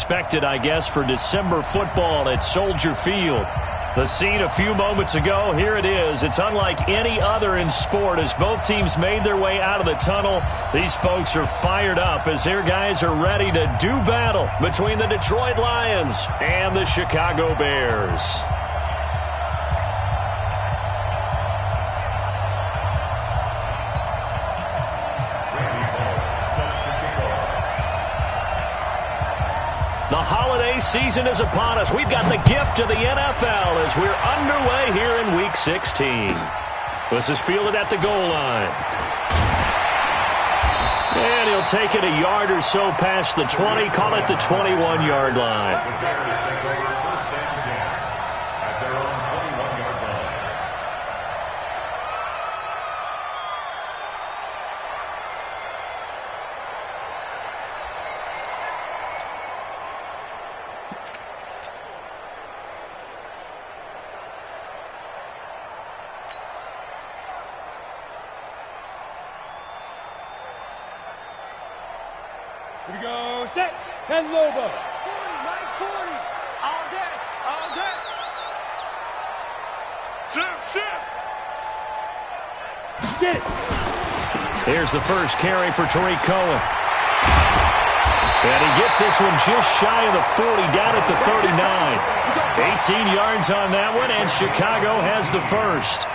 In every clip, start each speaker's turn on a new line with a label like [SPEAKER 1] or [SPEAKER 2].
[SPEAKER 1] expected, I guess, for December football at Soldier Field. The scene a few moments ago, here it is. It's unlike any other in sport as both teams made their way out of the tunnel. These folks are fired up as their guys are ready to do battle between the Detroit Lions and the Chicago Bears. The holiday season is upon us. We've got the gift of the NFL as we're underway here in Week 16. This is fielded at the goal line. And he'll take it a yard or so past the 20, call it the 21-yard line.
[SPEAKER 2] Here we go, set, 10 Lobo. 40, 940, all day. Shift. Get it.
[SPEAKER 1] Here's the first carry for Tariq Cohen. And he gets this one just shy of the 40, down at the 39. 18 yards on that one, and Chicago has the first.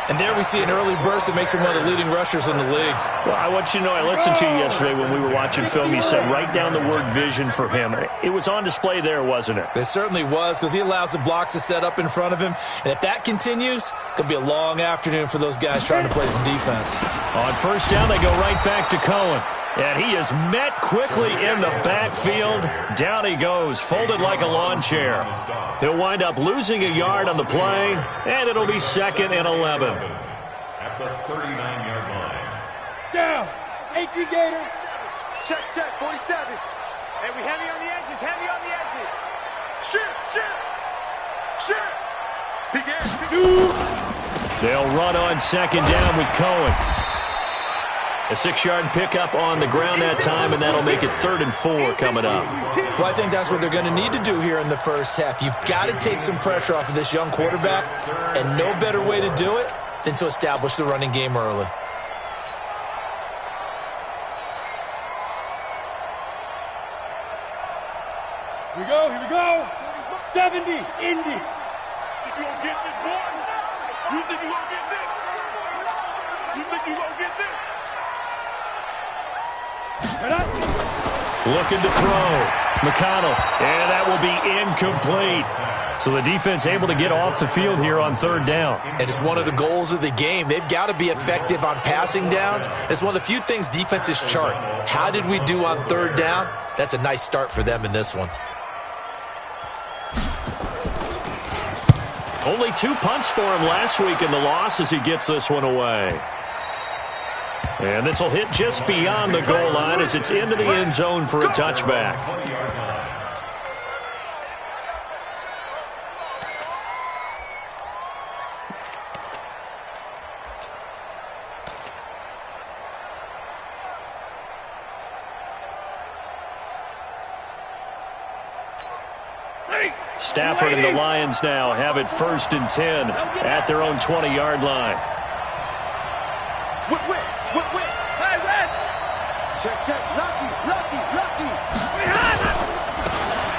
[SPEAKER 3] And there we see an early burst that makes him one of the leading rushers in the league.
[SPEAKER 1] Well, I want you to know, I listened to you yesterday when we were watching film. You said write down the word vision for him. It was on display there, wasn't it?
[SPEAKER 3] It certainly was, because he allows the blocks to set up in front of him. And if that continues, it could be a long afternoon for those guys trying to play some defense.
[SPEAKER 1] On first down, they go right back to Cohen. And he is met quickly in the backfield. Down he goes, folded like a lawn chair. He'll wind up losing a yard on the play, and it'll be 2nd and 11.
[SPEAKER 4] At the 39-yard line.
[SPEAKER 2] Down. 18 Gator.
[SPEAKER 5] Check, 47. And we heavy on the edges. Shift.
[SPEAKER 2] Shoot.
[SPEAKER 1] They'll run on 2nd down with Cohen. A 6-yard pickup on the ground that time, and that'll make it 3rd and 4 coming up.
[SPEAKER 3] Well, I think that's what they're going to need to do here in the first half. You've got to take some pressure off of this young quarterback, and no better way to do it than to establish the running game early.
[SPEAKER 2] Here we go. 70, Indy.
[SPEAKER 5] You gonna get this, boy? You think you gonna get this?
[SPEAKER 1] Looking to throw. McConnell. And that will be incomplete. So the defense able to get off the field here on 3rd down.
[SPEAKER 3] And it's one of the goals of the game. They've got to be effective on passing downs. It's one of the few things defenses chart. How did we do on 3rd down? That's a nice start for them in this one.
[SPEAKER 1] Only 2 punts for him last week in the loss as he gets this one away. And this will hit just beyond the goal line as it's into the end zone for a touchback. Stafford and the Lions now have it 1st and 10 at their own 20-yard line.
[SPEAKER 5] Hey, Red! Check. Lucky.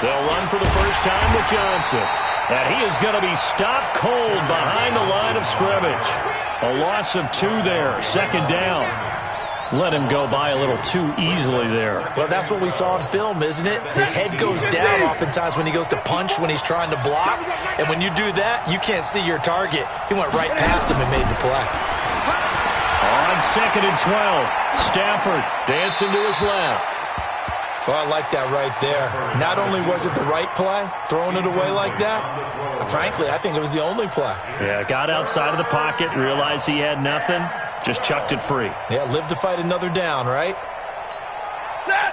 [SPEAKER 1] They'll run for the first time with Johnson. And he is going to be stopped cold behind the line of scrimmage. A loss of 2 there, 2nd down. Let him go by a little too easily there.
[SPEAKER 3] Well, that's what we saw in film, isn't it? His head goes down oftentimes when he goes to punch, when he's trying to block. And when you do that, you can't see your target. He went right past him and made the play.
[SPEAKER 1] On 2nd and 12, Stafford dancing to his left.
[SPEAKER 3] Well, I like that right there. Not only was it the right play, throwing it away like that, but frankly, I think it was the only play.
[SPEAKER 1] Yeah, got outside of the pocket, realized he had nothing, just chucked it free.
[SPEAKER 3] Yeah, live to fight another down, right?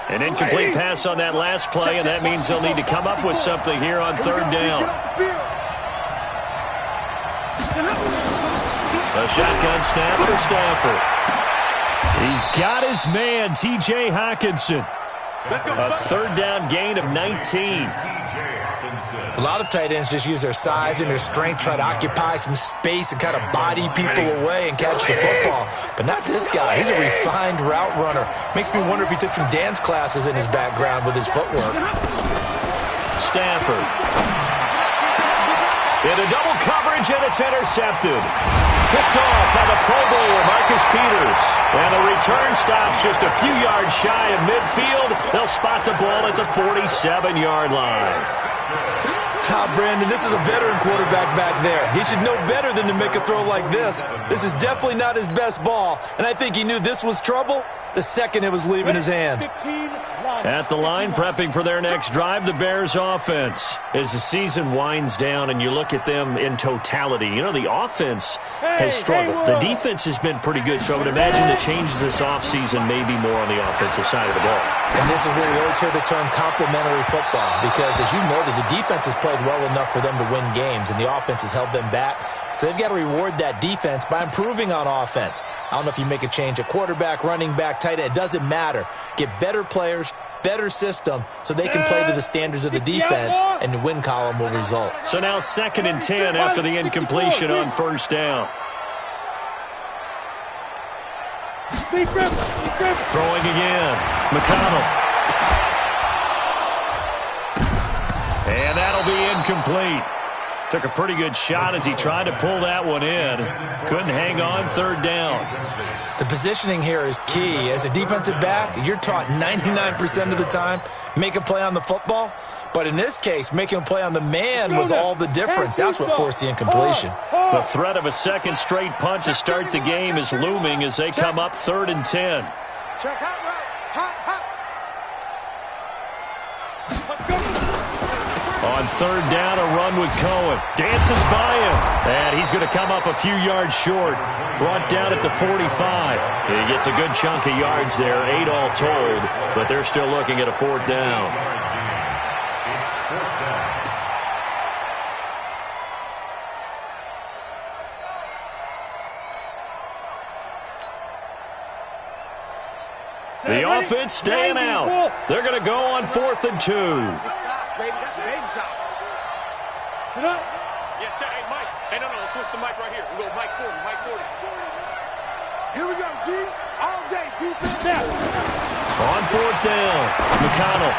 [SPEAKER 1] An incomplete pass on that last play, and that means they'll need to come up with something here on 3rd down. A shotgun snap for Stafford. He's got his man, T.J. Hockenson. A third down gain of 19.
[SPEAKER 3] A lot of tight ends just use their size and their strength, try to occupy some space and kind of body people away and catch the football. But not this guy. He's a refined route runner. Makes me wonder if he took some dance classes in his background with his footwork.
[SPEAKER 1] Stafford. Into double coverage, and it's intercepted. Picked off by the Pro Bowler, Marcus Peters. And the return stops just a few yards shy of midfield. They'll spot the ball at the 47-yard line.
[SPEAKER 3] Brandon, this is a veteran quarterback back there. He should know better than to make a throw like this. This is definitely not his best ball, and I think he knew this was trouble the second it was leaving his hand.
[SPEAKER 1] At the line, prepping for their next drive, the Bears offense. As the season winds down and you look at them in totality, you know, the offense has struggled. The defense has been pretty good, so I would imagine the changes this offseason may be more on the offensive side of the ball.
[SPEAKER 3] And this is where we always hear the term complementary football, because as you noted, the defense has played well enough for them to win games, and the offense has held them back. So they've got to reward that defense by improving on offense. I don't know if you make a change at quarterback, running back, tight end. It doesn't matter. Get better players, better system, so they can play to the standards of the defense, and the win column will result.
[SPEAKER 1] So now 2nd and 10 after the incompletion on first down. Throwing again. McConnell. And that'll be incomplete. Took a pretty good shot as he tried to pull that one in. Couldn't hang on, 3rd down.
[SPEAKER 3] The positioning here is key. As a defensive back, you're taught 99% of the time, make a play on the football. But in this case, making a play on the man was all the difference. That's what forced the incompletion.
[SPEAKER 1] The threat of a second straight punt to start the game is looming as they come up 3rd and 10. On 3rd down, a run with Cohen. Dances by him. And he's going to come up a few yards short. Brought down at the 45. He gets a good chunk of yards there, 8 all told. But they're still looking at a 4th down. The offense staying out. They're going to go on 4th and 2.
[SPEAKER 5] Hey, Mike. Hey, no, let's switch the mic right here. We go Mike 40, Mike 40.
[SPEAKER 2] Here we go, D. All day, defense.
[SPEAKER 1] On 4th down, McConnell.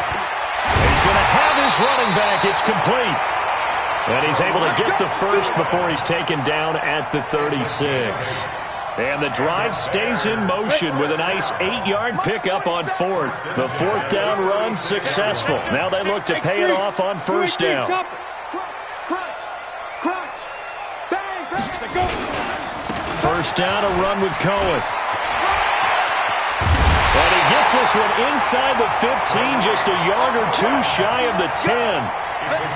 [SPEAKER 1] He's going to have his running back. It's complete. And he's able to get the first before he's taken down at the 36. And the drive stays in motion with a nice 8-yard pickup on 4th. The 4th down run successful. Now they look to pay it off on 1st down. First down, a run with Cohen. And he gets this one inside the 15, just a yard or two shy of the 10.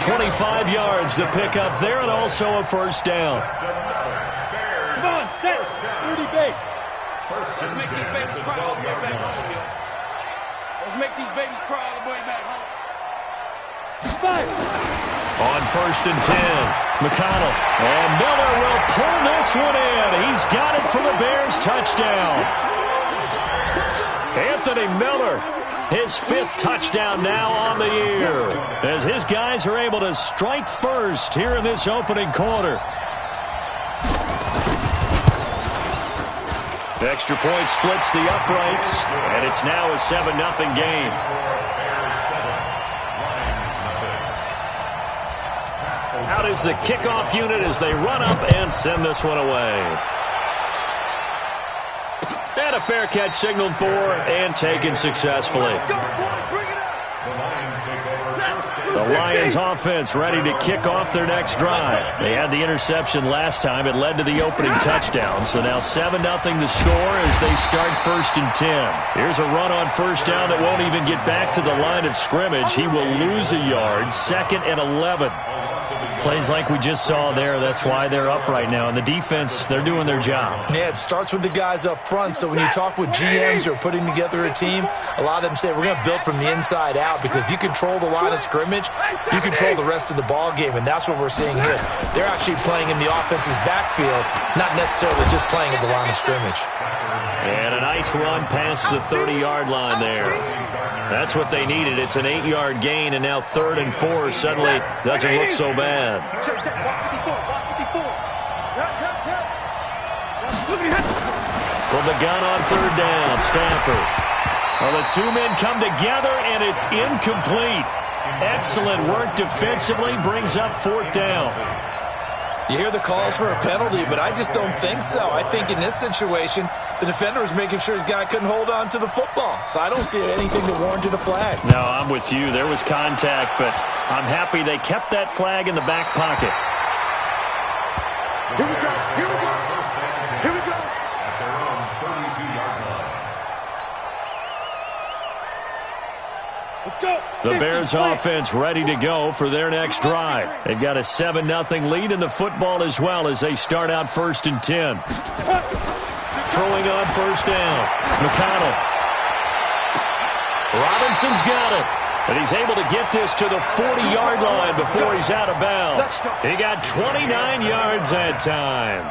[SPEAKER 1] 25 yards, the pickup there, and also a 1st down.
[SPEAKER 2] Come on, set. 30 base.
[SPEAKER 5] Let's make these babies cry all the way back home, yo. Let's make these babies cry all the way back home.
[SPEAKER 2] 5.
[SPEAKER 1] On 1st and 10, McConnell. And Miller will pull this one in. He's got it for the Bears touchdown. Anthony Miller, his 5th touchdown now on the year, as his guys are able to strike first here in this opening quarter. Extra point splits the uprights, and it's now a 7-0 game. Out is the kickoff unit as they run up and send this one away. And a fair catch signaled for and taken successfully. The Lions offense ready to kick off their next drive. They had the interception last time. It led to the opening touchdown. So now 7-0 to score as they start 1st and 10. Here's a run on 1st down that won't even get back to the line of scrimmage. He will lose a yard. 2nd and 11. Plays like we just saw there. That's why they're up right now. And the defense, they're doing their job.
[SPEAKER 3] Yeah, it starts with the guys up front. So when you talk with GMs who are putting together a team, a lot of them say we're going to build from the inside out, because if you control the line of scrimmage, you control the rest of the ball game, and that's what we're seeing here. They're actually playing in the offense's backfield, not necessarily just playing at the line of scrimmage.
[SPEAKER 1] And a nice run past the 30-yard line there. That's what they needed. It's an 8-yard gain, and now 3rd and 4 suddenly doesn't look so bad. From the gun on 3rd down, Stafford. Well, the two men come together, and it's incomplete. Excellent work defensively, brings up 4th down.
[SPEAKER 3] You hear the calls for a penalty, but I just don't think so. I think in this situation, the defender was making sure his guy couldn't hold on to the football. So I don't see anything to warrant a flag.
[SPEAKER 1] No, I'm with you. There was contact, but I'm happy they kept that flag in the back pocket.
[SPEAKER 2] Here we go. Here we go. Here we go.
[SPEAKER 4] At their own 32-yard line.
[SPEAKER 2] Let's go.
[SPEAKER 1] The Bears offense ready to go for their next drive. They've got a 7-0 lead in the football as well as they start out 1st and 10. Throwing on 1st down. McConnell. Robinson's got it. But he's able to get this to the 40-yard line before he's out of bounds. He got 29 yards that time.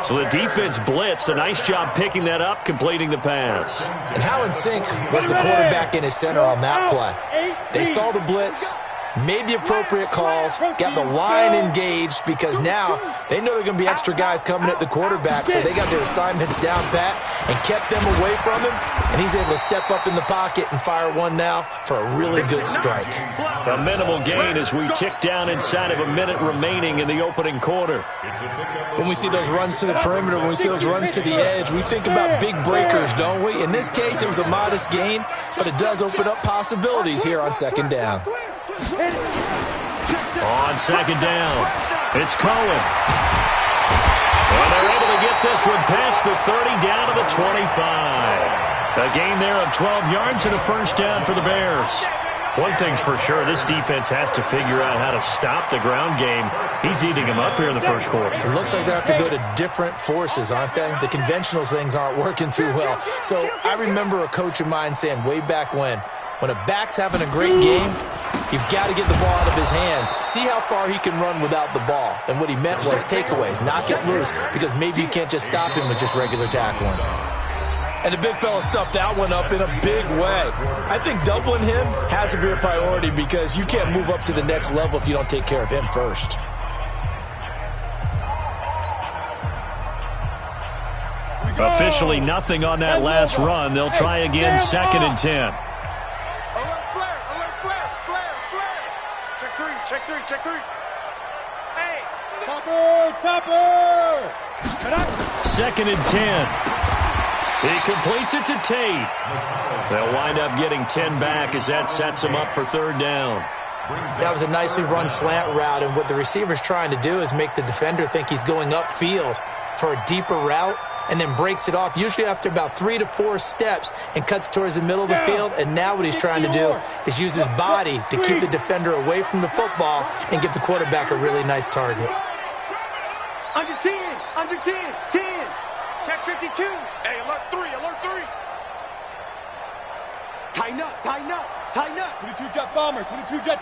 [SPEAKER 1] So the defense blitzed. A nice job picking that up, completing the pass.
[SPEAKER 3] And how in sync was the quarterback and his center on that play? They saw the blitz, made the appropriate calls, got the line engaged because now they know they're going to be extra guys coming at the quarterback, so they got their assignments down pat and kept them away from him, and he's able to step up in the pocket and fire one now for a really good strike.
[SPEAKER 1] A minimal gain as we tick down inside of a minute remaining in the opening quarter.
[SPEAKER 3] When we see those runs to the perimeter, when we see those runs to the edge, we think about big breakers, don't we? In this case, it was a modest gain, but it does open up possibilities here on 2nd down.
[SPEAKER 1] On 2nd down, it's Cohen. And they're able to get this one past the 30 down to the 25. A gain there of 12 yards and a 1st down for the Bears. One thing's for sure, this defense has to figure out how to stop the ground game. He's eating them up here in the 1st quarter.
[SPEAKER 3] It looks like they have to go to different forces, aren't they? The conventional things aren't working too well. So I remember a coach of mine saying way back when a back's having a great game, you've got to get the ball out of his hands. See how far he can run without the ball. And what he meant was takeaways, knock it loose, because maybe you can't just stop him with just regular tackling. And the big fella stuffed that one up in a big way. I think doubling him has to be a priority because you can't move up to the next level if you don't take care of him first.
[SPEAKER 1] Officially nothing on that last run. They'll try again 2nd and 10.
[SPEAKER 5] Check three. Hey.
[SPEAKER 2] Topper.
[SPEAKER 1] 2nd and 10. He completes it to Tate. They'll wind up getting 10 back as that sets them up for 3rd down.
[SPEAKER 3] That was a nicely run slant route, and what the receiver's trying to do is make the defender think he's going upfield for a deeper route and then breaks it off, usually after about 3 to 4 steps, and cuts towards the middle of the field. And now what he's trying to do is use his body to keep the defender away from the football and give the quarterback a really nice target.
[SPEAKER 5] Under 10. 10. Check 52. Hey, alert 3. Tighten up.
[SPEAKER 2] 22 jet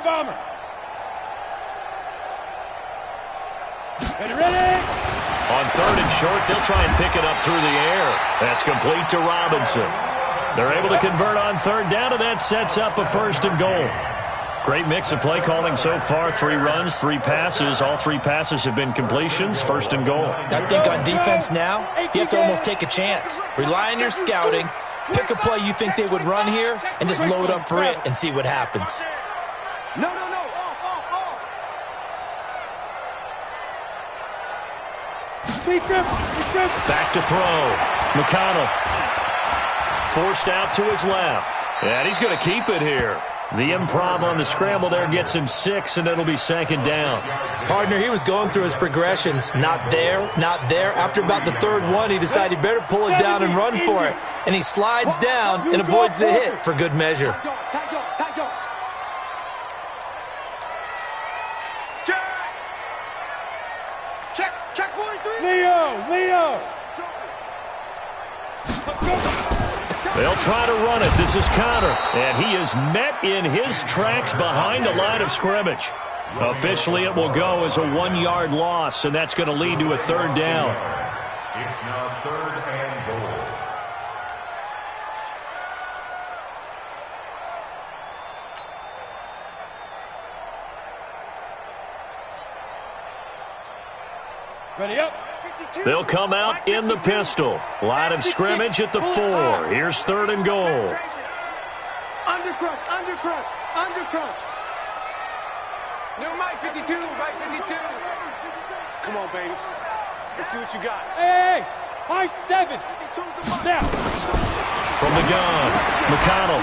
[SPEAKER 2] bomber. Ready?
[SPEAKER 1] On 3rd and short, they'll try and pick it up through the air. That's complete to Robinson. They're able to convert on 3rd down, and that sets up a 1st and goal. Great mix of play calling so far. 3 runs, 3 passes. All 3 passes have been completions. 1st and goal.
[SPEAKER 3] I think on defense now, you have to almost take a chance. Rely on your scouting. Pick a play you think they would run here and just load up for it and see what happens.
[SPEAKER 5] No. Off.
[SPEAKER 1] Back to throw. McConnell. Forced out to his left. And he's going to keep it here. The improv on the scramble there gets him 6, and it'll be 2nd down.
[SPEAKER 3] Partner, he was going through his progressions. Not there. After about the 3rd one, he decided he better pull it down and run for it. And he slides down and avoids the hit for good measure.
[SPEAKER 5] Check 43.
[SPEAKER 2] Leo.
[SPEAKER 1] They'll try to run it. This is Connor. And he is met in his tracks behind the line of scrimmage. Officially, it will go as a 1-yard loss, and that's going to lead to a 3rd down.
[SPEAKER 4] It's now 3rd and goal.
[SPEAKER 2] Ready up.
[SPEAKER 1] They'll come out in the pistol. Line of scrimmage at the 4. Here's 3rd and goal.
[SPEAKER 5] Under crunch, under crunch, under crunch. New Mike 52, Mike 52. Come on, baby. Let's see what you got.
[SPEAKER 2] Hey, high 7. Now.
[SPEAKER 1] From the gun, McConnell.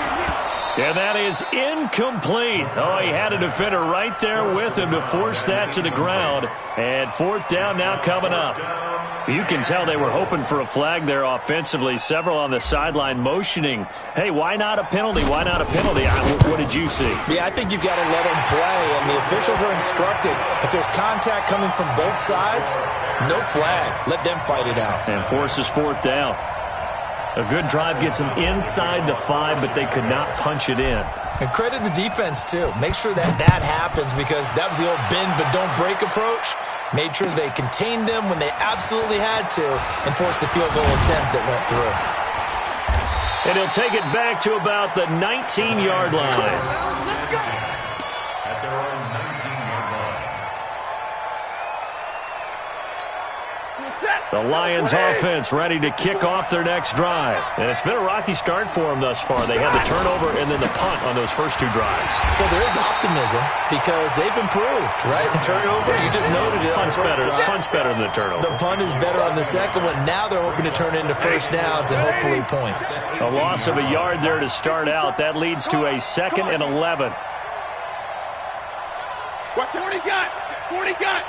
[SPEAKER 1] And that is incomplete. Oh, he had a defender right there with him to force that to the ground. And 4th down now coming up. You can tell they were hoping for a flag there offensively. Several on the sideline motioning, hey, why not a penalty? Why not a penalty? What did you see?
[SPEAKER 3] Yeah, I think you've got to let them play, and the officials are instructed. If there's contact coming from both sides, no flag. Let them fight it out.
[SPEAKER 1] And forces 4th down. A good drive gets them inside the 5, but they could not punch it in.
[SPEAKER 3] And credit the defense, too. Make sure that happens, because that was the old bend but don't break approach. Made sure they contained them when they absolutely had to and forced the field goal attempt that went through.
[SPEAKER 1] And he'll take it back to about the 19-yard line.
[SPEAKER 4] At their own 19-yard line.
[SPEAKER 1] The Lions offense ready to kick off their next drive. And it's been a rocky start for them thus far. They had the turnover and then the punt on those first 2 drives.
[SPEAKER 3] So there is optimism because they've improved, right? The turnover, you just noted it.
[SPEAKER 1] Punt's better than the turnover.
[SPEAKER 3] The punt is better on the second one. Now they're hoping to turn into first downs and hopefully points.
[SPEAKER 1] A loss of a yard there to start out. That leads to a 2nd and 11.
[SPEAKER 5] Watch 40 got. 40 got.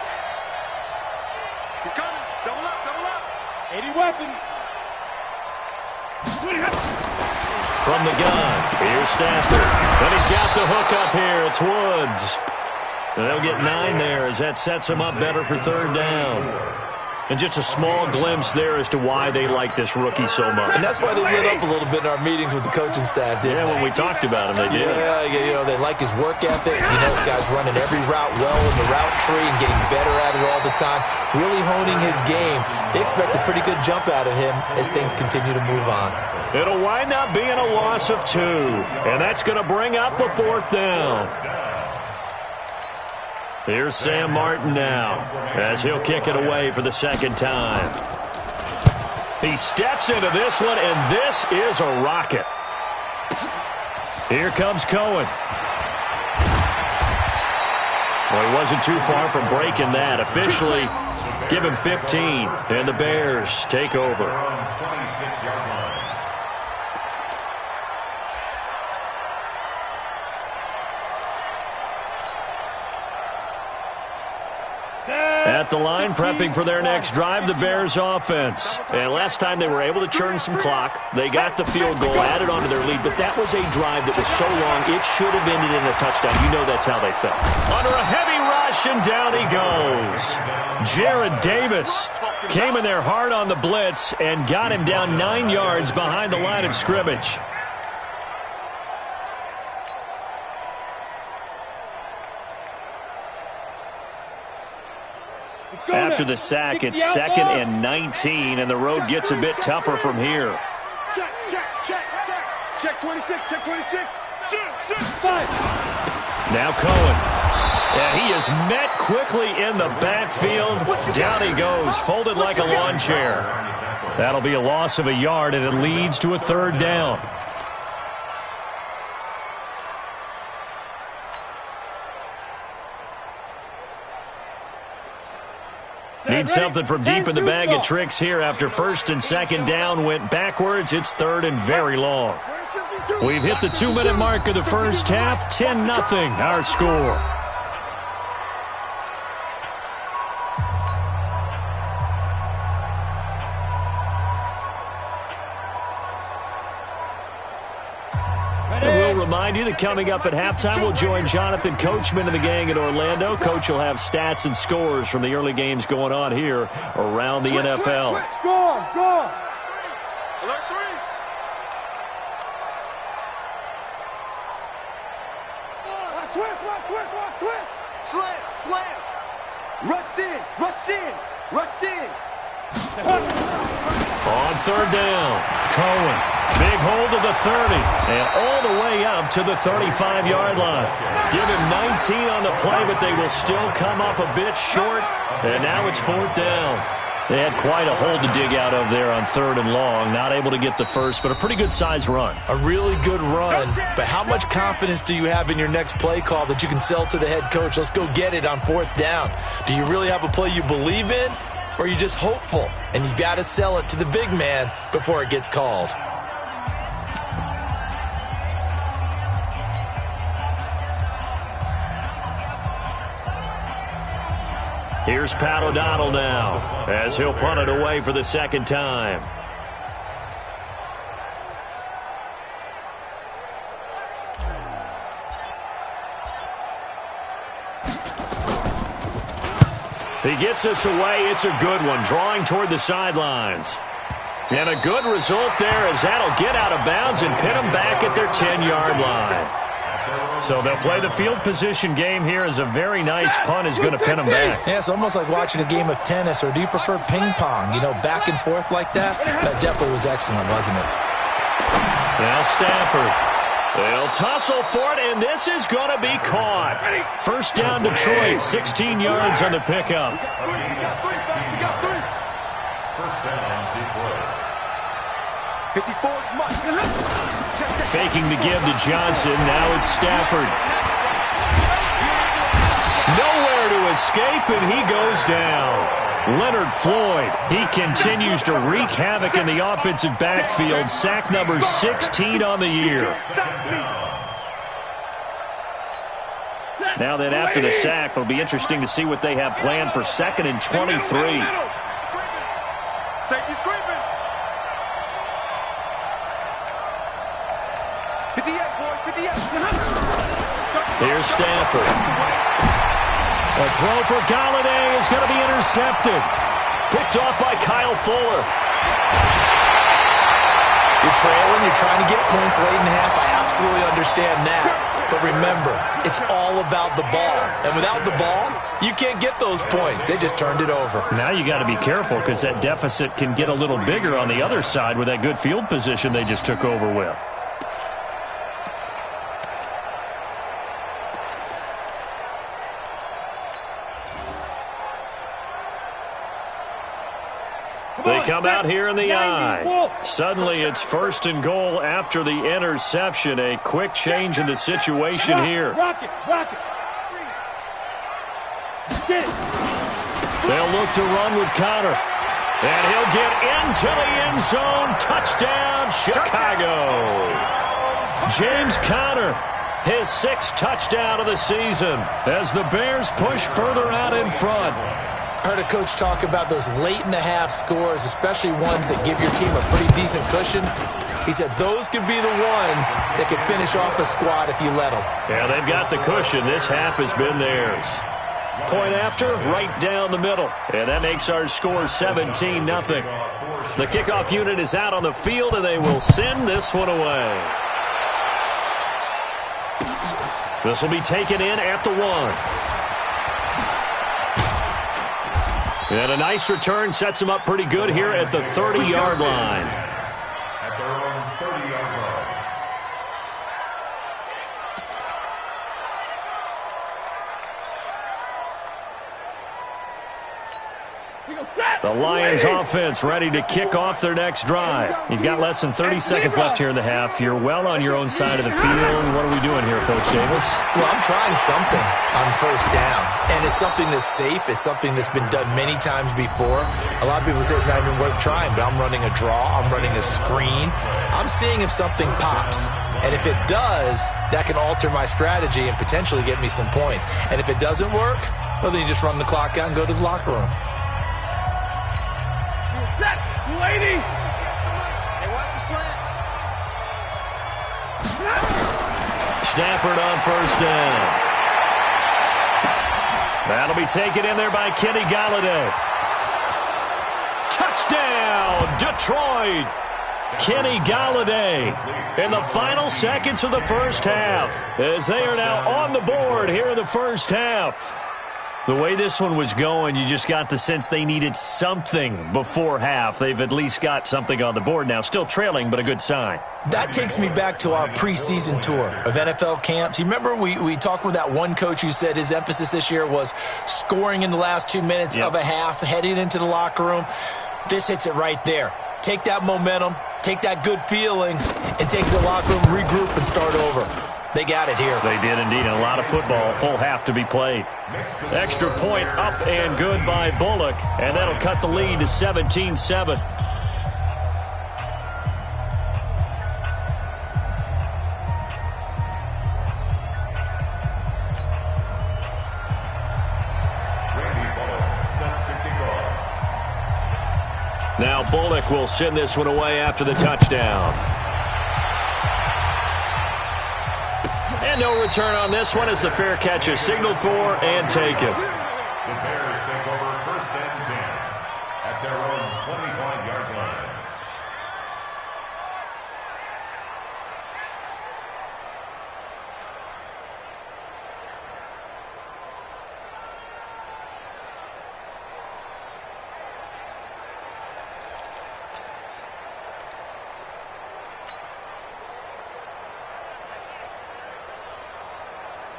[SPEAKER 5] He's coming. Double up, double up.
[SPEAKER 2] 80 weapon.
[SPEAKER 1] From the gun, here's Stafford. And he's got the hook up here. It's Woods. And they'll get 9 there as that sets them up better for 3rd down. And just a small glimpse there as to why they like this rookie so much.
[SPEAKER 3] And that's why they lit up a little bit in our meetings with the coaching staff, didn't they?
[SPEAKER 1] Yeah, when we talked about him, they did.
[SPEAKER 3] Yeah, you know, they like his work ethic. You know, this guy's running every route well in the route tree and getting better at it all the time, really honing his game. They expect a pretty good jump out of him as things continue to move on.
[SPEAKER 1] It'll wind up being a loss of 2, and that's going to bring up a 4th down. Here's Sam Martin now as he'll kick it away for the 2nd time. He steps into this one, and this is a rocket. Here comes Cohen. Well, he wasn't too far from breaking that. Officially, give him 15, and the Bears take over.
[SPEAKER 4] 26-yard line.
[SPEAKER 1] At the line, prepping for their next drive, the Bears offense. And last time they were able to churn some clock. They got the field goal, added on to their lead, but that was a drive that was so long, it should have ended in a touchdown. You know that's how they felt. Under a heavy rush, and down he goes. Jared Davis came in there hard on the blitz and got him down 9 yards behind the line of scrimmage. After the sack, it's 2nd and 19, and the road gets a bit tougher from here.
[SPEAKER 5] Check, check, check, check. Check 26, check 26. Shoot,
[SPEAKER 2] Five.
[SPEAKER 1] Now Cohen. And he is met quickly in the backfield. Down he goes, folded like a lawn chair. That'll be a loss of a yard, and it leads to a 3rd down. Need something from deep in the bag of tricks here after 1st and 2nd down went backwards. It's 3rd and very long. We've hit the 2-minute mark of the first half. 10-0 our score. And we'll remind you that coming up at halftime, we'll join Jonathan Coachman and the gang in Orlando. Coach will have stats and scores from the early games going on here around the NFL.
[SPEAKER 2] Score.
[SPEAKER 5] Alert 3. Switch. Slam. Rush in.
[SPEAKER 1] On 3rd down, Cohen. Big hold to the 30, and all the way up to the 35-yard line. Give him 19 on the play, but they will still come up a bit short, and now it's 4th down. They had quite a hole to dig out of there on 3rd and long. Not able to get the first, but a pretty good-sized run.
[SPEAKER 3] A really good run, but how much confidence do you have in your next play call that you can sell to the head coach? Let's go get it on 4th down. Do you really have a play you believe in, or are you just hopeful? And you got to sell it to the big man before it gets called.
[SPEAKER 1] Here's Pat O'Donnell now as he'll punt it away for the 2nd time. He gets us away. It's a good one, drawing toward the sidelines. And a good result there as that'll get out of bounds and pin them back at their 10-yard line. So they'll play the field position game here as a very nice punt is going to pin them back.
[SPEAKER 3] Yeah, it's almost like watching a game of tennis, or do you prefer ping pong? You know, back and forth like that? That definitely was excellent, wasn't it?
[SPEAKER 1] Now Stafford. They'll tussle for it, and this is going to be caught. 1st down Detroit, 16 yards on the pickup.
[SPEAKER 4] First down, Detroit.
[SPEAKER 5] 54.
[SPEAKER 1] Faking the give to Johnson. Now it's Stafford. Nowhere to escape, and he goes down. Leonard Floyd, he continues to wreak havoc in the offensive backfield. Sack number 16 on the year. Now then, after the sack, it'll be interesting to see what they have planned for 2nd and 23.
[SPEAKER 5] Safety's creeping. 58, boys, 58.
[SPEAKER 1] Here's Stafford. A throw for Galladay is going to be intercepted. Picked off by Kyle Fuller.
[SPEAKER 3] You're trailing, you're trying to get points late in half. I absolutely understand that. But remember, it's all about the ball. And without the ball, you can't get those points. They just turned it over.
[SPEAKER 1] Now you got to be careful because that deficit can get a little bigger on the other side with that good field position they just took over with. They come out here in the I. Suddenly it's 1st and goal after the interception. A quick change in the situation here.
[SPEAKER 2] Rocket.
[SPEAKER 1] They'll look to run with Conner. And he'll get into the end zone. Touchdown, Chicago. James Conner, his 6th touchdown of the season as the Bears push further out in front.
[SPEAKER 3] I heard a coach talk about those late-in-the-half scores, especially ones that give your team a pretty decent cushion. He said those could be the ones that could finish off a squad if you let them.
[SPEAKER 1] Yeah, they've got the cushion. This half has been theirs. Point after, right down the middle. And that makes our score 17-0. The kickoff unit is out on the field, and they will send this one away. This will be taken in at the 1. And a nice return sets him up pretty good here at the 30-yard line.
[SPEAKER 4] At their own 30-yard line.
[SPEAKER 1] The Lions offense ready to kick off their next drive. You've got less than 30 seconds left here in the half. You're well on your own side of the field. What are we doing here, Coach Davis?
[SPEAKER 3] Well, I'm trying something on 1st down. And it's something that's safe. It's something that's been done many times before. A lot of people say it's not even worth trying, but I'm running a draw. I'm running a screen. I'm seeing if something pops. And if it does, that can alter my strategy and potentially get me some points. And if it doesn't work, well, then you just run the clock out and go to the locker room.
[SPEAKER 2] Set, lady.
[SPEAKER 5] Hey, watch the slant.
[SPEAKER 1] Stafford on 1st down. That'll be taken in there by Kenny Galladay. Touchdown, Detroit. Kenny Galladay in the final seconds of the 1st half as they are now on the board here in the 1st half. The way this one was going, you just got the sense they needed something before half. They've at least got something on the board now. Still trailing, but a good sign.
[SPEAKER 3] That takes me back to our preseason tour of NFL camps. You remember we talked with that one coach who said his emphasis this year was scoring in the last 2 minutes of a half, heading into the locker room. This hits it right there. Take that momentum, take that good feeling, and take the locker room, regroup, and start over. They got it here.
[SPEAKER 1] They did indeed. A lot of football, full half to be played. Extra point up and good by Bullock, and that'll cut the lead to 17-7. Now Bullock will send this one away after the touchdown. And no return on this one as the fair catch is signaled for and taken.
[SPEAKER 4] The Bears take over 1st and 10 at their own 25-yard line.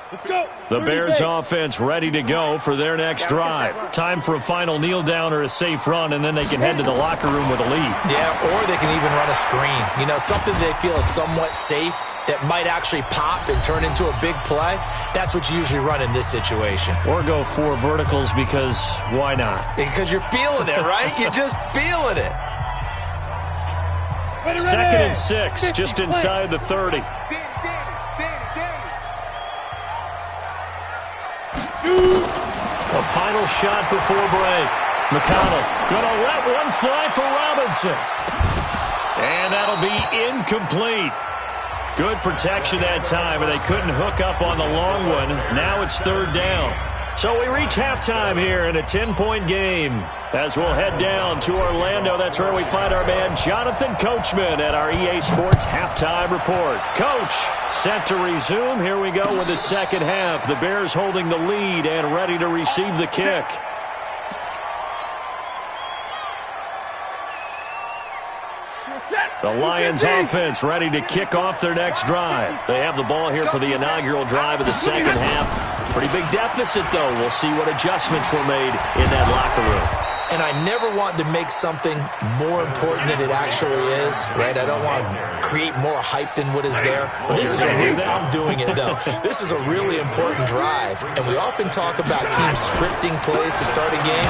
[SPEAKER 2] Let's go.
[SPEAKER 1] The Bears offense ready to go for their next drive. Time for a final kneel down or a safe run, and then they can head to the locker room with a lead.
[SPEAKER 3] Yeah, or they can even run a screen. You know, something they feel is somewhat safe that might actually pop and turn into a big play. That's what you usually run in this situation.
[SPEAKER 1] Or go 4 verticals because why not?
[SPEAKER 3] Because you're feeling it, right? You're just feeling it.
[SPEAKER 1] 2nd and 6, just inside the 30. A final shot before break. McConnell gonna let one fly for Robinson. And that'll be incomplete. Good protection that time, and they couldn't hook up on the long one. Now it's 3rd down. So we reach halftime here in a 10-point game. As we'll head down to Orlando, that's where we find our man Jonathan Coachman at our EA Sports Halftime Report. Coach, set to resume. Here we go with the second half. The Bears holding the lead and ready to receive the kick. The Lions offense ready to kick off their next drive. They have the ball here for the inaugural drive of the second half. Pretty big deficit, though. We'll see what adjustments were made in that locker room.
[SPEAKER 3] And I never want to make something more important than it actually is, right? I don't want to create more hype than what is there. But this is I'm doing it, though. This is a really important drive. And we often talk about teams scripting plays to start a game.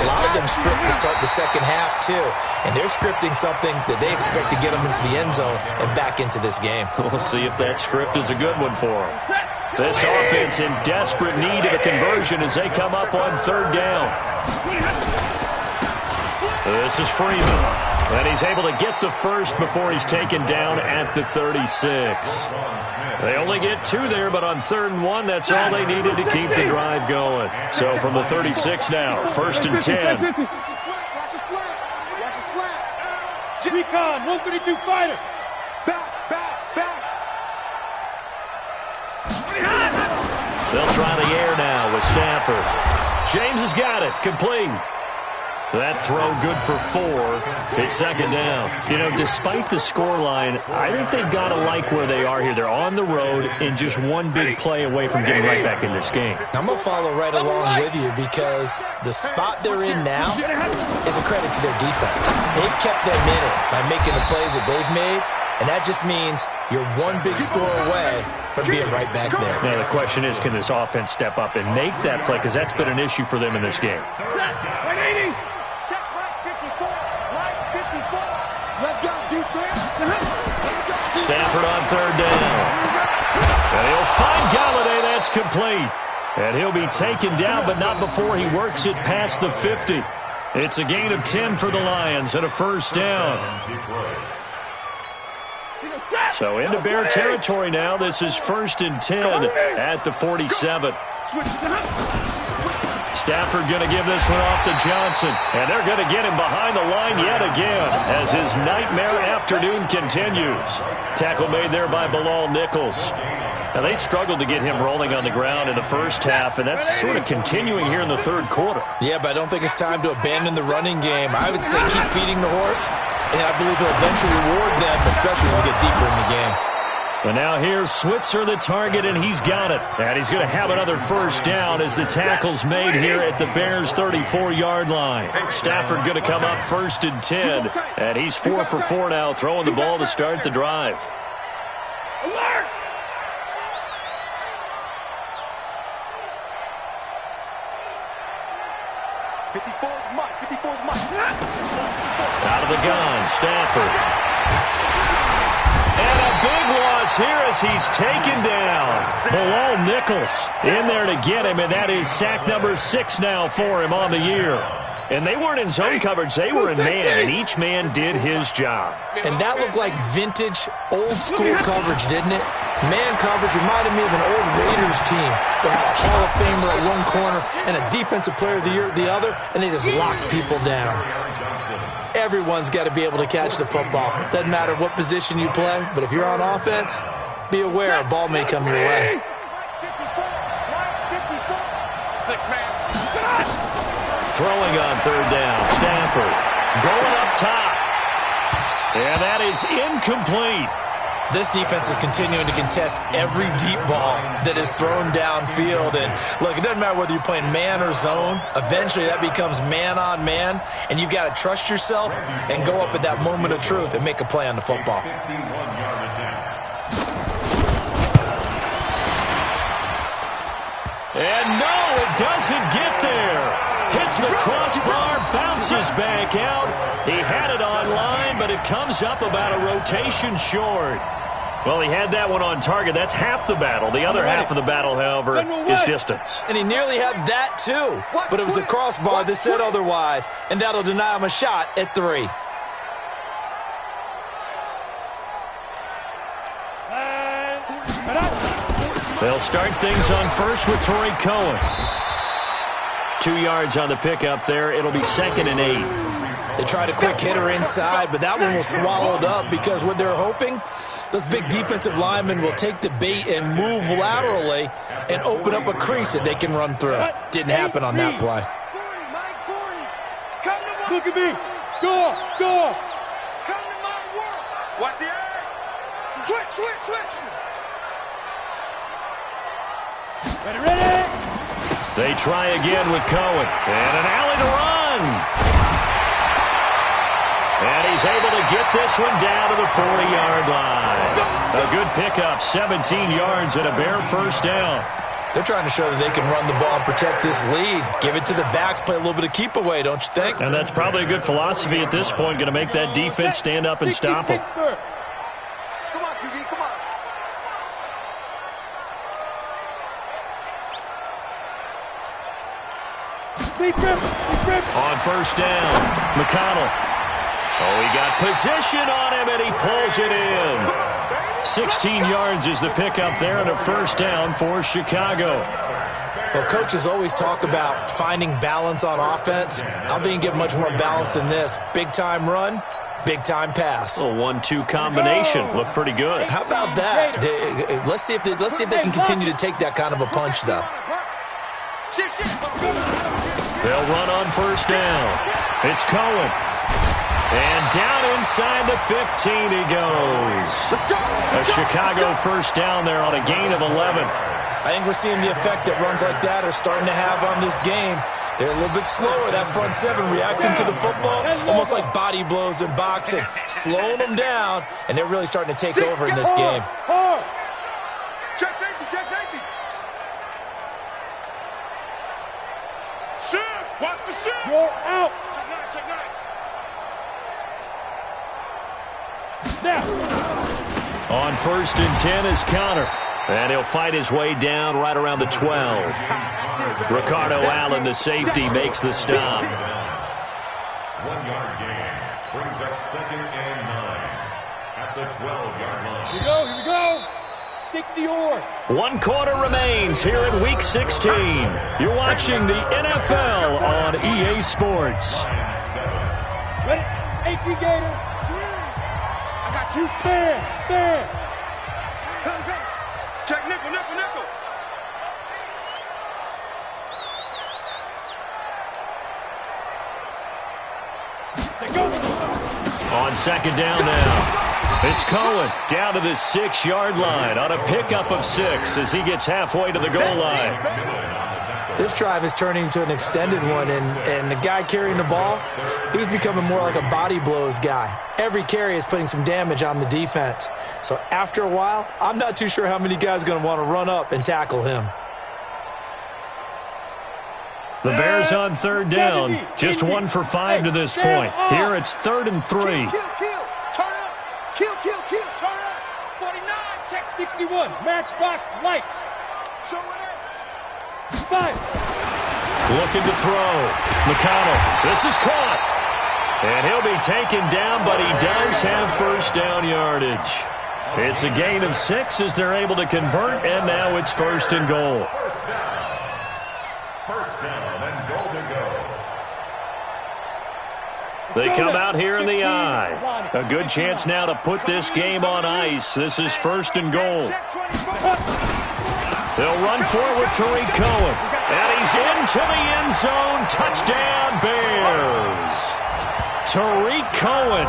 [SPEAKER 3] A lot of them script to start the second half, too. And they're scripting something that they expect to get them into the end zone and back into this game.
[SPEAKER 1] We'll see if that script is a good one for them. This offense in desperate need of a conversion as they come up on 3rd down. This is Freeman, and he's able to get the first before he's taken down at the 36. They only get 2 there, but on 3rd and 1, that's all they needed to keep the drive going. So from the 36 now, 1st and 10.
[SPEAKER 2] Recon, 132 fighter. Back.
[SPEAKER 1] They'll try the air now with Stafford. James has got it, complete. That throw good for 4. It's 2nd down. You know, despite the scoreline, I think they've got to like where they are here. They're on the road and just one big play away from getting right back in this game.
[SPEAKER 3] I'm going to follow right along with you because the spot they're in now is a credit to their defense. They've kept them in it by making the plays that they've made, and that just means you're one big score away from being right back there.
[SPEAKER 1] Now, the question is, can this offense step up and make that play? Because that's been an issue for them in this game.
[SPEAKER 5] Let's go, defense.
[SPEAKER 1] Stafford on 3rd down. And he'll find Galladay. That's complete. And he'll be taken down, but not before he works it past the 50. It's a gain of 10 for the Lions and a 1st down. So into Bear territory now. This is 1st and 10 at the 47. Stafford going to give this one off to Johnson. And they're going to get him behind the line yet again as his nightmare afternoon continues. Tackle made there by Bilal Nichols. Now, they struggled to get him rolling on the ground in the first half, and that's sort of continuing here in the third quarter.
[SPEAKER 3] Yeah, but I don't think it's time to abandon the running game. I would say keep feeding the horse, and I believe he'll eventually reward them, especially when we get deeper in the game.
[SPEAKER 1] But now here's Switzer, the target, and he's got it. And he's going to have another first down as the tackle's made here at the Bears' 34-yard line. Stafford going to come up 1st and 10, and he's 4 for 4 now, throwing the ball to start the drive.
[SPEAKER 2] Alert!
[SPEAKER 1] Out of the gun, Stafford. And a big loss here as he's taken down. Bilal Nichols in there to get him, and that is sack number 6 now for him on the year. And they weren't in zone coverage. They were in man, and each man did his job.
[SPEAKER 3] And that looked like vintage, old-school coverage, didn't it? Man coverage reminded me of an old Raiders team. They had a Hall of Famer at one corner and a Defensive Player of the Year at the other, and they just locked people down. Everyone's got to be able to catch the football. Doesn't matter what position you play, but if you're on offense, be aware a ball may come your way.
[SPEAKER 5] 6-man.
[SPEAKER 1] Throwing on 3rd down, Stafford going up top. And that is incomplete.
[SPEAKER 3] This defense is continuing to contest every deep ball that is thrown downfield. And look, it doesn't matter whether you're playing man or zone. Eventually, that becomes man on man. And you've got to trust yourself and go up at that moment of truth and make a play on the football.
[SPEAKER 1] And no, it doesn't get there. Hits the crossbar, bounces back out. He had it on line, but it comes up about a rotation short. Well, he had that one on target. That's half the battle. The other half of the battle, however, is distance.
[SPEAKER 3] And he nearly had that, too. But it was the crossbar that said otherwise, and that'll deny him a shot at 3.
[SPEAKER 1] They'll start things on first with Torrey Cohen. 2 yards on the pickup there. It'll be 2nd and 8.
[SPEAKER 3] They tried a quick hitter inside, but that one was swallowed up because what they're hoping, those big defensive linemen will take the bait and move laterally and open up a crease that they can run through. Didn't happen on that play.
[SPEAKER 2] Look at me. Go.
[SPEAKER 5] Come to my work. Watch the edge. Switch.
[SPEAKER 2] Ready?
[SPEAKER 1] They try again with Cohen. And an alley to run. And he's able to get this one down to the 40-yard line. A good pickup, 17 yards and a bare first down.
[SPEAKER 3] They're trying to show that they can run the ball and protect this lead. Give it to the backs, play a little bit of keep away, don't you think?
[SPEAKER 1] And that's probably a good philosophy at this point, going to make that defense stand up and stop them.
[SPEAKER 5] Come on, QB, come on.
[SPEAKER 2] Big rip.
[SPEAKER 1] On first down, McConnell. Oh, he got position on him, and he pulls it in. 16 yards is the pickup there, and a first down for Chicago.
[SPEAKER 3] Well, coaches always talk about finding balance on offense. I don't think you get much more balance than this. Big-time run, big-time pass.
[SPEAKER 1] A 1-2 combination. Looked pretty good.
[SPEAKER 3] How about that? Let's see if they can continue to take that kind of a punch, though.
[SPEAKER 1] They'll run on first down. It's Cohen. And down inside the 15 he goes. A Chicago first down there on a gain of 11.
[SPEAKER 3] I think we're seeing the effect that runs like that are starting to have on this game. They're a little bit slower, that front seven, reacting to the football, almost like body blows in boxing, slowing them down, and they're really starting to take over in this game.
[SPEAKER 5] Check safety. Shift, watch the shift.
[SPEAKER 2] You're out.
[SPEAKER 5] Check nine.
[SPEAKER 2] Now.
[SPEAKER 1] On first and 10 is Connor. And he'll fight his way down right around the 12. Ricardo Allen, the safety, makes the stop.
[SPEAKER 4] 1-yard gain brings up 2nd and 9 at the 12-yard line.
[SPEAKER 2] Here we go. 60 or.
[SPEAKER 1] 1 quarter remains here in Week 16. You're watching the NFL on EA Sports.
[SPEAKER 2] Ready? 18 Gator. I got you. There. Come.
[SPEAKER 5] Check nickel, nickel, nickel.
[SPEAKER 1] On second down now. It's Cohen down to the 6-yard line on a pickup of 6 as he gets halfway to the goal line.
[SPEAKER 3] This drive is turning into an extended one, and the guy carrying the ball, he's becoming more like a body blows guy. Every carry is putting some damage on the defense. So after a while, I'm not too sure how many guys are going to want to run up and tackle him.
[SPEAKER 1] The Bears on third down, just 1 for 5 to this point. Here it's 3rd and 3.
[SPEAKER 5] Kill, turn up. Kill, turn up.
[SPEAKER 2] 49, check 61, matchbox lights.
[SPEAKER 5] Show it up.
[SPEAKER 2] 5.
[SPEAKER 1] Looking to throw. McConnell, this is caught. And he'll be taken down, but he does have first down yardage. It's a gain of 6 as they're able to convert, and now it's 1st and goal.
[SPEAKER 4] First down and goal to go.
[SPEAKER 1] They come out here in the eye. A good chance now to put this game on ice. This is 1st and goal. They'll run forward Tariq Cohen. And he's into the end zone. Touchdown, Bears. Tariq Cohen,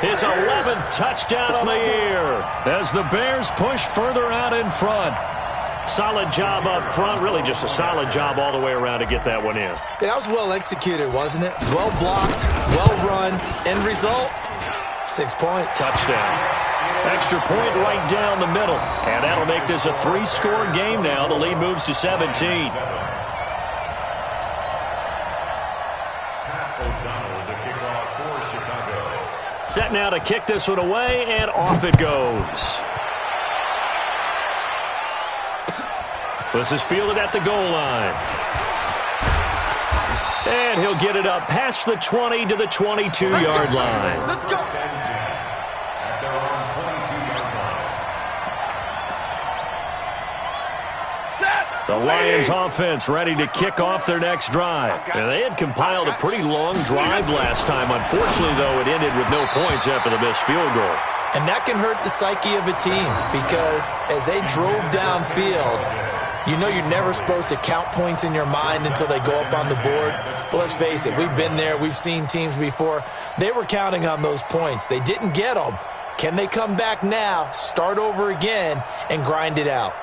[SPEAKER 1] his 11th touchdown on the year as the Bears push further out in front. Solid job up front. Really just a solid job all the way around to get that one in.
[SPEAKER 3] That was well executed, wasn't it? Well blocked, well run. End result, 6 points.
[SPEAKER 1] Touchdown. Extra point right down the middle. And that'll make this a 3-score game now. The lead moves to 17. Set now to kick this one away, and off it goes. This is fielded at the goal line. And he'll get it up past the 20 to the 22-yard line.
[SPEAKER 5] Let's go.
[SPEAKER 4] At their own 22-yard line.
[SPEAKER 1] The Lions offense ready to kick off their next drive. And they had compiled a pretty long drive last time. Unfortunately, though, it ended with no points after the missed field goal.
[SPEAKER 3] And that can hurt the psyche of a team because as they drove downfield, you know you're never supposed to count points in your mind until they go up on the board. But let's face it, we've been there. We've seen teams before. They were counting on those points. They didn't get them. Can they come back now, start over again, and grind it out?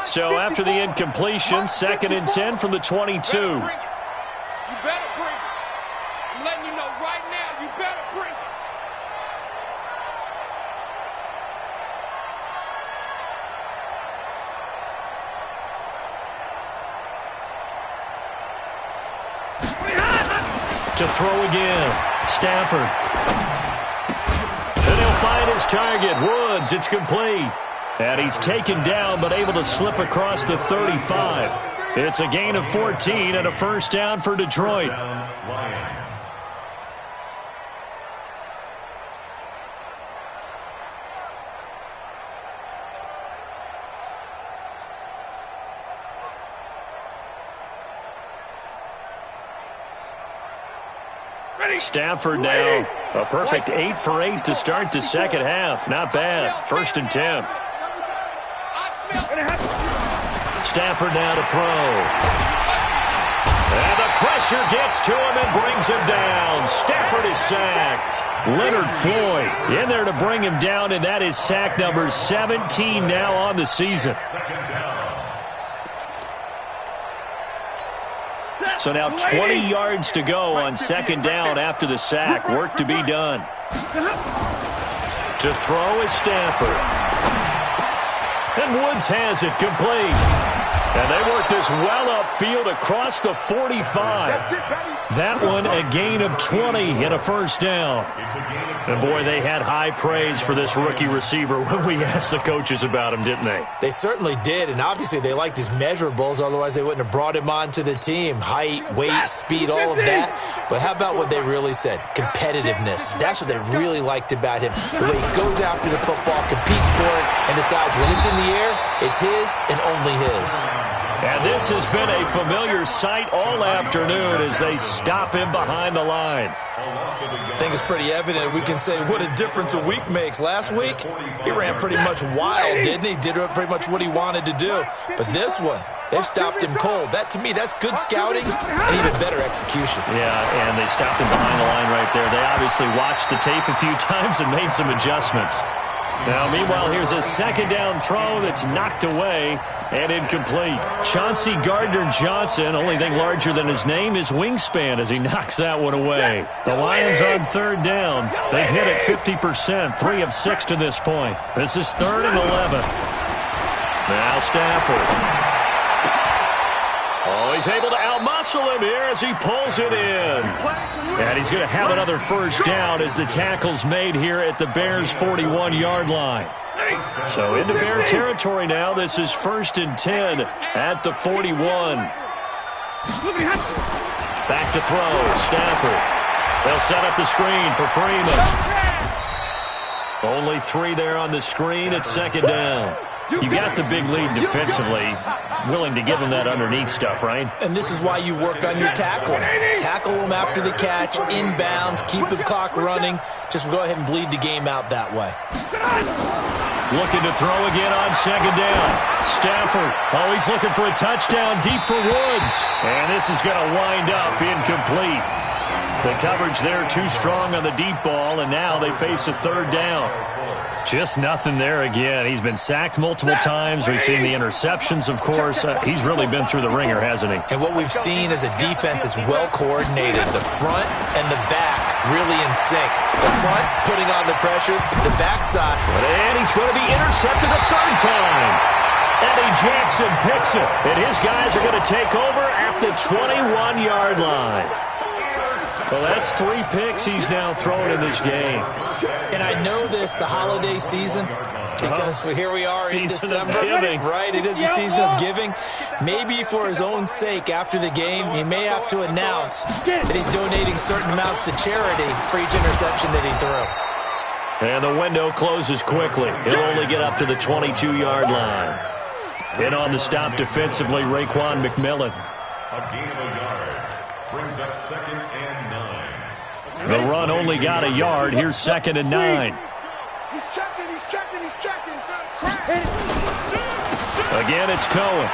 [SPEAKER 1] So after the incompletion, 2nd and 10 from the 22.
[SPEAKER 2] You better bring it. I'm letting you know right now, you better bring it.
[SPEAKER 1] To throw again. Stafford. And he'll find his target. Woods. It's complete. And he's taken down but able to slip across the 35. It's a gain of 14 and a first down for Detroit.
[SPEAKER 4] Lions.
[SPEAKER 1] Stafford now. A perfect 8 for 8 to start the second half. Not bad. 1st and 10. Stafford now to throw. And the pressure gets to him and brings him down. Stafford is sacked. Leonard Floyd in there to bring him down, and that is sack number 17 now on the season. So now 20 yards to go on 2nd down after the sack. Work to be done. To throw is Stafford. And Woods has it complete. And they work this well upfield across the 45. That one a gain of 20 and a first down. And boy, they had high praise for this rookie receiver when we asked the coaches about him, didn't they?
[SPEAKER 3] They certainly did, and obviously they liked his measurables, otherwise they wouldn't have brought him onto the team. Height, weight, speed, all of that. But how about what they really said? Competitiveness. That's what they really liked about him. The way he goes after the football, competes for it, and decides when it's in the air, it's his and only his.
[SPEAKER 1] And this has been a familiar sight all afternoon as they stop him behind the line.
[SPEAKER 3] I think it's pretty evident. We can say what a difference a week makes. Last week, he ran pretty much wild, didn't he? Did pretty much what he wanted to do. But this one, they stopped him cold. That, to me, that's good scouting and even better execution.
[SPEAKER 1] Yeah, and they stopped him behind the line right there. They obviously watched the tape a few times and made some adjustments. Now, meanwhile, here's a second down throw that's knocked away and incomplete. Chauncey Gardner-Johnson, only thing larger than his name is wingspan as he knocks that one away. The Lions on third down. They've hit it 50%, 3 of 6 to this point. This is 3rd and 11. Now Stafford. Oh, he's able to outmuscle him here as he pulls it in. And he's going to have another first down as the tackle's made here at the Bears' 41-yard line. So into Bear territory now. This is 1st and 10 at the 41. Back to throw. Stafford. They'll set up the screen for Freeman. Only 3 there on the screen at 2nd down. You got the big lead defensively. Willing to give him that underneath stuff, right?
[SPEAKER 3] And this is why you work on your tackling. Tackle them after the catch, inbounds, keep the clock running. Just go ahead and bleed the game out that way.
[SPEAKER 1] Looking to throw again on 2nd down. Stafford, oh, he's looking for a touchdown deep for Woods. And this is going to wind up incomplete. The coverage there too strong on the deep ball, and now they face a 3rd down. Just nothing there again. He's been sacked multiple times. We've seen the interceptions, of course. He's really been through the ringer, hasn't he?
[SPEAKER 3] And what we've seen is a defense that's well coordinated. The front and the back really in sync. The front putting on the pressure, the backside.
[SPEAKER 1] And he's going to be intercepted a 3rd time. Eddie Jackson picks it. And his guys are going to take over at the 21-yard line. Well, that's 3 picks he's now thrown in this game.
[SPEAKER 3] And I know this, the holiday season, because here we are in December. Right, it is the season of giving. Maybe for his own sake, after the game, he may have to announce that he's donating certain amounts to charity for each interception that he threw.
[SPEAKER 1] And the window closes quickly. He'll only get up to the 22-yard line. In on the stop defensively, Raekwon McMillan.
[SPEAKER 4] A gain of a yard brings up 2nd and 9.
[SPEAKER 1] The run only got a yard. Here's 2nd and 9.
[SPEAKER 5] He's checking.
[SPEAKER 1] Again, it's Cohen.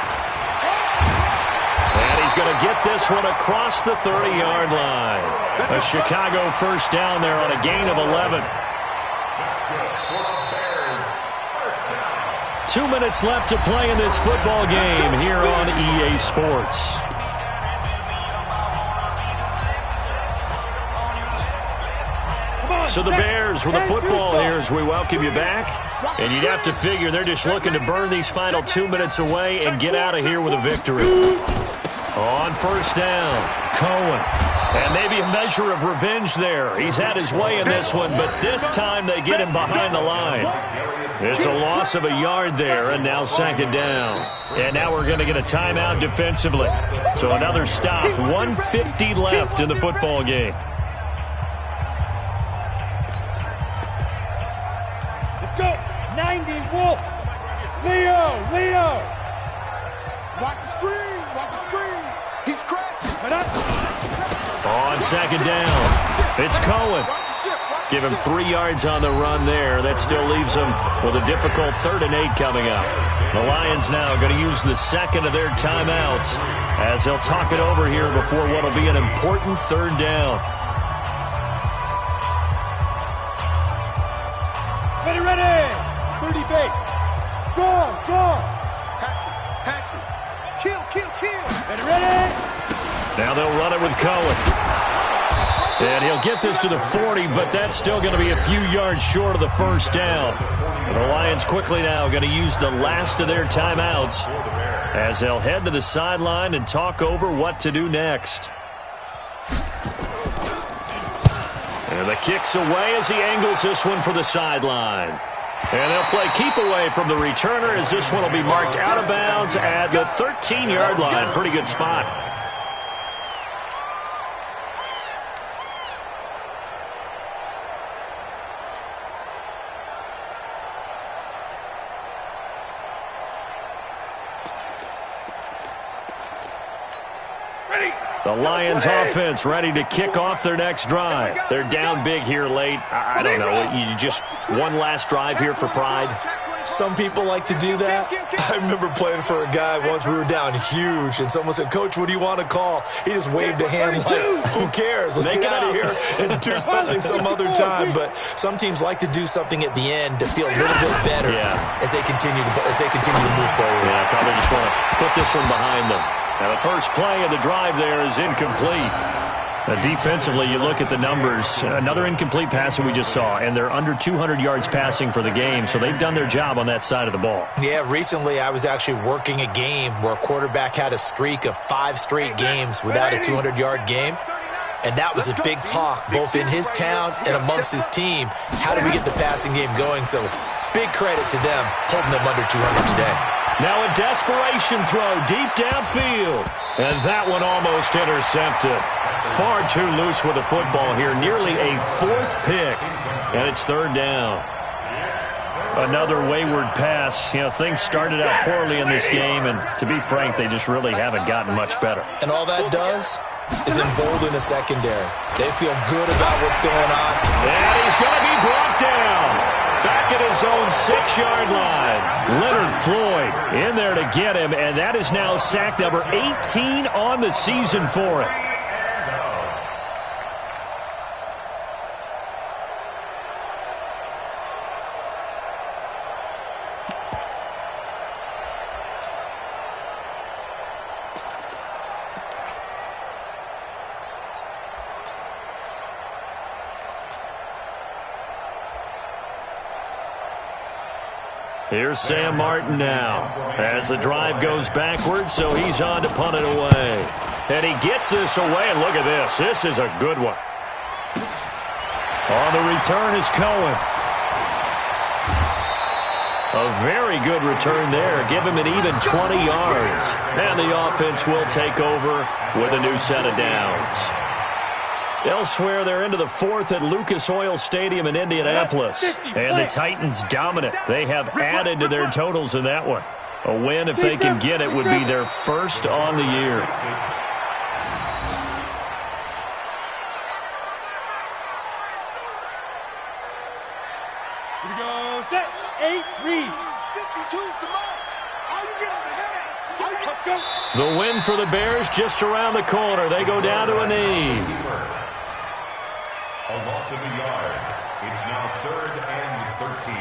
[SPEAKER 1] And he's going to get this one across the 30-yard line. A Chicago first down there on a gain of 11. 2 minutes left to play in this football game here on EA Sports. So the Bears with the football here as we welcome you back. And you'd have to figure they're just looking to burn these final 2 minutes away and get out of here with a victory. On first down, Cohen. And maybe a measure of revenge there. He's had his way in this one, but this time they get him behind the line. It's a loss of a yard there, and now 2nd down. And now we're going to get a timeout defensively. So another stop, 1:50 left in the football game.
[SPEAKER 2] Let's go. 90, Wolf. Leo.
[SPEAKER 5] Watch the screen. He's crashing.
[SPEAKER 1] On 2nd down, it's Cohen. Give him 3 yards on the run there. That still leaves him with a difficult 3rd and 8 coming up. The Lions now going to use the second of their timeouts as they'll talk it over here before what will be an important 3rd down.
[SPEAKER 2] Ready. 30 base. Go.
[SPEAKER 5] Patrick. Kill.
[SPEAKER 2] Ready.
[SPEAKER 1] Now they'll run it with Cohen. And he'll get this to the 40, but that's still going to be a few yards short of the first down. And the Lions quickly now going to use the last of their timeouts as they'll head to the sideline and talk over what to do next. And the kick's away as he angles this one for the sideline. And they'll play keep away from the returner as this one will be marked out of bounds at the 13-yard line. Pretty good spot. The Lions offense ready to kick off their next drive. They're down big here late. I don't know. You just one last drive here for pride.
[SPEAKER 3] Some people like to do that. I remember playing for a guy once. We were down huge, and someone said, "Coach, what do you want to call?" He just waved a hand like, "Who cares? Let's get out of here and do something some other time." But some teams like to do something at the end to feel a little bit better as they continue to move forward.
[SPEAKER 1] Yeah, probably just want to put this one behind them. Now the first play of the drive there is incomplete. Defensively, you look at the numbers. Another incomplete pass that we just saw, and they're under 200 yards passing for the game, so they've done their job on that side of the ball.
[SPEAKER 3] Yeah, recently I was actually working a game where a quarterback had a streak of 5 straight games without a 200-yard game, and that was a big talk both in his town and amongst his team. How do we get the passing game going? So big credit to them holding them under 200 today.
[SPEAKER 1] Now a desperation throw deep downfield. And that one almost intercepted. Far too loose with the football here. Nearly a 4th pick. And it's 3rd down. Another wayward pass. You know, things started out poorly in this game. And to be frank, they just really haven't gotten much better.
[SPEAKER 3] And all that does is embolden the secondary. They feel good about what's going on.
[SPEAKER 1] And he's going to be brought down. Back at his own 6-yard line. Leonard Floyd in there to get him, and that is now sack number 18 on the season for him. Here's Sam Martin now as the drive goes backwards, so he's on to punt it away. And he gets this away, and look at this. This is a good one. On the return is Cohen. A very good return there. Give him an even 20 yards. And the offense will take over with a new set of downs. Elsewhere, they're into the 4th at Lucas Oil Stadium in Indianapolis. And the Titans dominant. They have added to their totals in that one. A win, if they can get it, would be their first on the year.
[SPEAKER 2] Here we go. Set. 8. Read. 52. Come on. How you get on the head?
[SPEAKER 1] The win for the Bears just around the corner. They go down to a knee.
[SPEAKER 4] A loss of a yard. It's now 3rd and 13.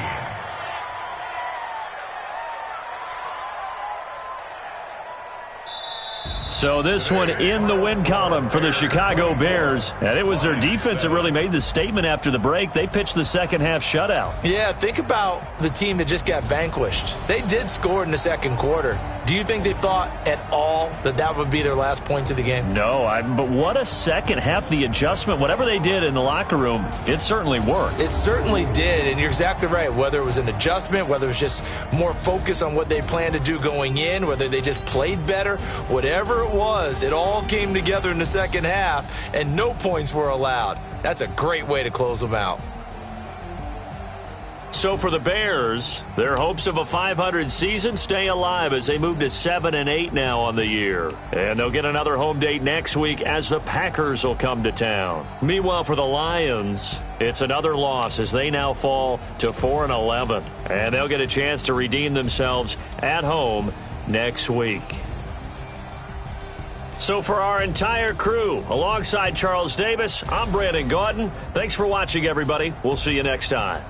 [SPEAKER 1] So this one in the win column for the Chicago Bears. And it was their defense that really made the statement after the break. They pitched the second half shutout.
[SPEAKER 3] Yeah, think about the team that just got vanquished. They did score in the second quarter. Do you think they thought at all that that would be their last points of the game?
[SPEAKER 1] No, but what a second half. The adjustment, whatever they did in the locker room, it certainly worked.
[SPEAKER 3] It certainly did, and you're exactly right. Whether it was an adjustment, whether it was just more focus on what they planned to do going in, whether they just played better, whatever it was, it all came together in the second half, and no points were allowed. That's a great way to close them out.
[SPEAKER 1] So for the Bears, their hopes of a 500 season stay alive as they move to 7-8 now on the year. And they'll get another home date next week as the Packers will come to town. Meanwhile, for the Lions, it's another loss as they now fall to 4-11. And they'll get a chance to redeem themselves at home next week. So for our entire crew, alongside Charles Davis, I'm Brandon Gautin. Thanks for watching, everybody. We'll see you next time.